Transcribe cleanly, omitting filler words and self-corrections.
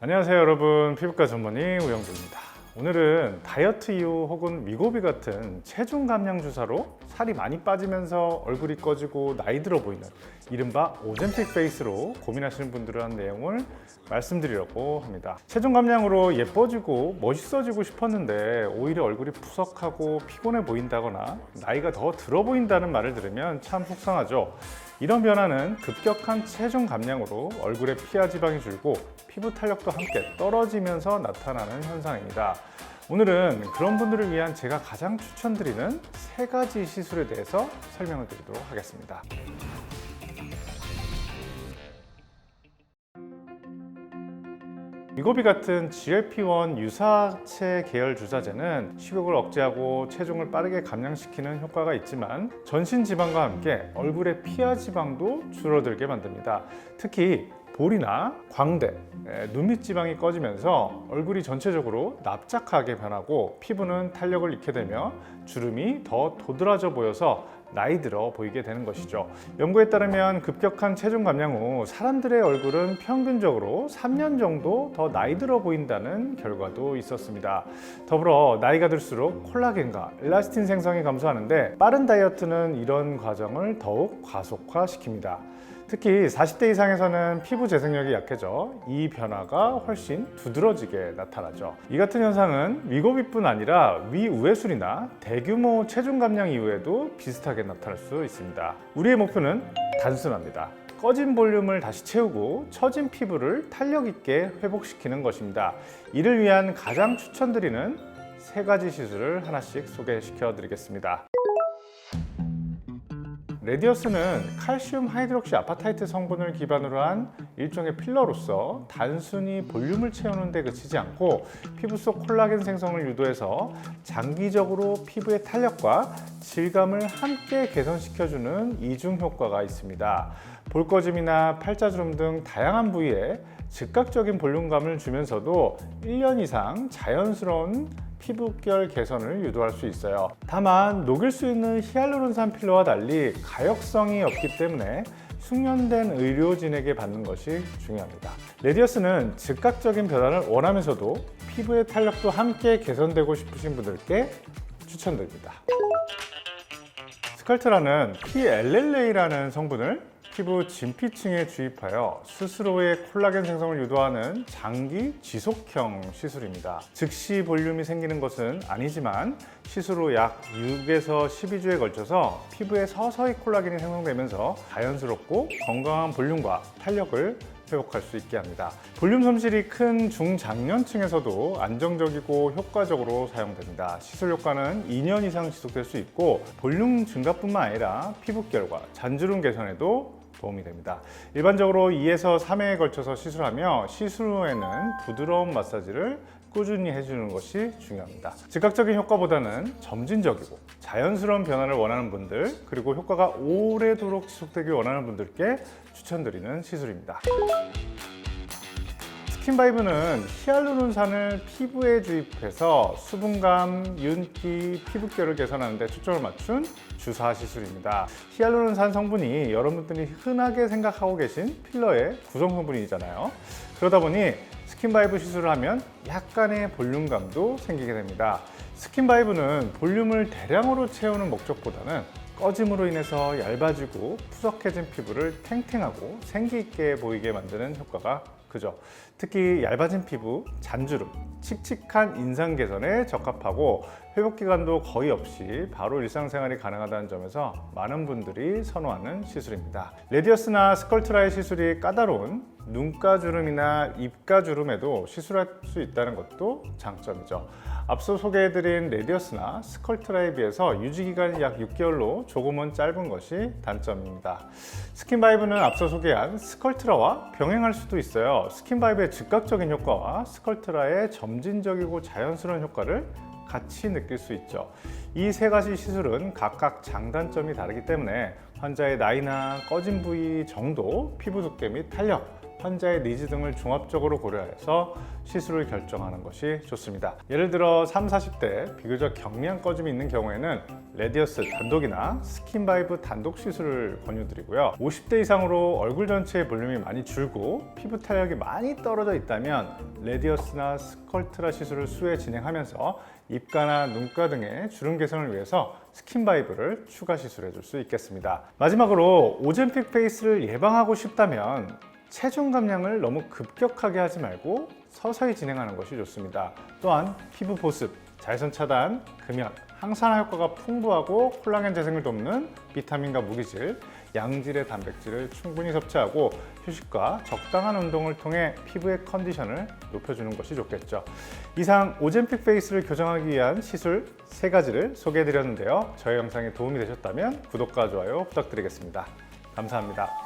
안녕하세요 여러분, 피부과 전문의 우영주입니다. 오늘은 다이어트 이후 혹은 위고비 같은 체중 감량 주사로 살이 많이 빠지면서 얼굴이 꺼지고 나이 들어 보이는 이른바 오젬픽 페이스로 고민하시는 분들을 한 내용을 말씀드리려고 합니다. 체중 감량으로 예뻐지고 멋있어지고 싶었는데 오히려 얼굴이 푸석하고 피곤해 보인다거나 나이가 더 들어 보인다는 말을 들으면 참 속상하죠. 이런 변화는 급격한 체중 감량으로 얼굴에 피하 지방이 줄고 피부 탄력도 함께 떨어지면서 나타나는 현상입니다. 오늘은 그런 분들을 위한 제가 가장 추천드리는 3가지 시술에 대해서 설명을 드리도록 하겠습니다. 위고비 같은 GLP-1 유사체 계열 주사제는 식욕을 억제하고 체중을 빠르게 감량시키는 효과가 있지만 전신 지방과 함께 얼굴의 피하 지방도 줄어들게 만듭니다. 특히 볼이나 광대, 눈밑 지방이 꺼지면서 얼굴이 전체적으로 납작하게 변하고 피부는 탄력을 잃게 되며 주름이 더 도드라져 보여서 나이 들어 보이게 되는 것이죠. 연구에 따르면 급격한 체중 감량 후 사람들의 얼굴은 평균적으로 3년 정도 더 나이 들어 보인다는 결과도 있었습니다. 더불어 나이가 들수록 콜라겐과 엘라스틴 생성이 감소하는데 빠른 다이어트는 이런 과정을 더욱 과속화시킵니다. 특히 40대 이상에서는 피부 재생력이 약해져 이 변화가 훨씬 두드러지게 나타나죠. 이 같은 현상은 위고비뿐 아니라 위우회술이나 대규모 체중 감량 이후에도 비슷하게 나타날 수 있습니다. 우리의 목표는 단순합니다. 꺼진 볼륨을 다시 채우고 처진 피부를 탄력 있게 회복시키는 것입니다. 이를 위한 가장 추천드리는 3가지 시술을 하나씩 소개시켜 드리겠습니다. 레디어스는 칼슘 하이드록시 아파타이트 성분을 기반으로 한 일종의 필러로서 단순히 볼륨을 채우는 데 그치지 않고 피부 속 콜라겐 생성을 유도해서 장기적으로 피부의 탄력과 질감을 함께 개선시켜주는 이중 효과가 있습니다. 볼꺼짐이나 팔자주름 등 다양한 부위에 즉각적인 볼륨감을 주면서도 1년 이상 자연스러운 피부결 개선을 유도할 수 있어요. 다만 녹일 수 있는 히알루론산 필러와 달리 가역성이 없기 때문에 숙련된 의료진에게 받는 것이 중요합니다. 레디어스는 즉각적인 변화를 원하면서도 피부의 탄력도 함께 개선되고 싶으신 분들께 추천드립니다. 스컬트라는 PLLA라는 성분을 피부 진피층에 주입하여 스스로의 콜라겐 생성을 유도하는 장기 지속형 시술입니다. 즉시 볼륨이 생기는 것은 아니지만 시술 후 약 6에서 12주에 걸쳐서 피부에 서서히 콜라겐이 생성되면서 자연스럽고 건강한 볼륨과 탄력을 회복할 수 있게 합니다. 볼륨 손실이 큰 중장년층에서도 안정적이고 효과적으로 사용됩니다. 시술 효과는 2년 이상 지속될 수 있고 볼륨 증가뿐만 아니라 피부결과 잔주름 개선에도 도움이 됩니다. 일반적으로 2에서 3회에 걸쳐서 시술하며 시술 후에는 부드러운 마사지를 꾸준히 해주는 것이 중요합니다. 즉각적인 효과보다는 점진적이고 자연스러운 변화를 원하는 분들, 그리고 효과가 오래도록 지속되길 원하는 분들께 추천드리는 시술입니다. 스킨바이브는 히알루론산을 피부에 주입해서 수분감, 윤기, 피부결을 개선하는 데 초점을 맞춘 주사 시술입니다. 히알루론산 성분이 여러분들이 흔하게 생각하고 계신 필러의 구성 성분이잖아요. 그러다 보니 스킨바이브 시술을 하면 약간의 볼륨감도 생기게 됩니다. 스킨바이브는 볼륨을 대량으로 채우는 목적보다는 꺼짐으로 인해서 얇아지고 푸석해진 피부를 탱탱하고 생기 있게 보이게 만드는 효과가 크죠. 특히 얇아진 피부, 잔주름, 칙칙한 인상 개선에 적합하고 회복 기간도 거의 없이 바로 일상생활이 가능하다는 점에서 많은 분들이 선호하는 시술입니다. 레디어스나 스컬트라의 시술이 까다로운 눈가주름이나 입가주름에도 시술할 수 있다는 것도 장점이죠. 앞서 소개해드린 레디어스나 스컬트라에 비해서 유지기간이 약 6개월로 조금은 짧은 것이 단점입니다. 스킨바이브는 앞서 소개한 스컬트라와 병행할 수도 있어요. 스킨바이브의 즉각적인 효과와 스컬트라의 점진적이고 자연스러운 효과를 같이 느낄 수 있죠. 이 3가지 시술은 각각 장단점이 다르기 때문에 환자의 나이나 꺼진 부위 정도, 피부 두께 및 탄력, 환자의 니즈 등을 종합적으로 고려해서 시술을 결정하는 것이 좋습니다. 예를 들어 30, 40대 비교적 경미한 꺼짐이 있는 경우에는 레디어스 단독이나 스킨바이브 단독 시술을 권유드리고요. 50대 이상으로 얼굴 전체의 볼륨이 많이 줄고 피부 탄력이 많이 떨어져 있다면 레디어스나 스컬트라 시술을 수에 진행하면서 입가나 눈가 등의 주름 개선을 위해서 스킨바이브를 추가 시술해 줄 수 있겠습니다. 마지막으로 오젬픽 페이스를 예방하고 싶다면 체중 감량을 너무 급격하게 하지 말고 서서히 진행하는 것이 좋습니다. 또한 피부 보습, 자외선 차단, 금연, 항산화 효과가 풍부하고 콜라겐 재생을 돕는 비타민과 무기질, 양질의 단백질을 충분히 섭취하고 휴식과 적당한 운동을 통해 피부의 컨디션을 높여주는 것이 좋겠죠. 이상 오젬픽 페이스를 교정하기 위한 시술 3가지를 소개해 드렸는데요. 저희 영상이 도움이 되셨다면 구독과 좋아요 부탁드리겠습니다. 감사합니다.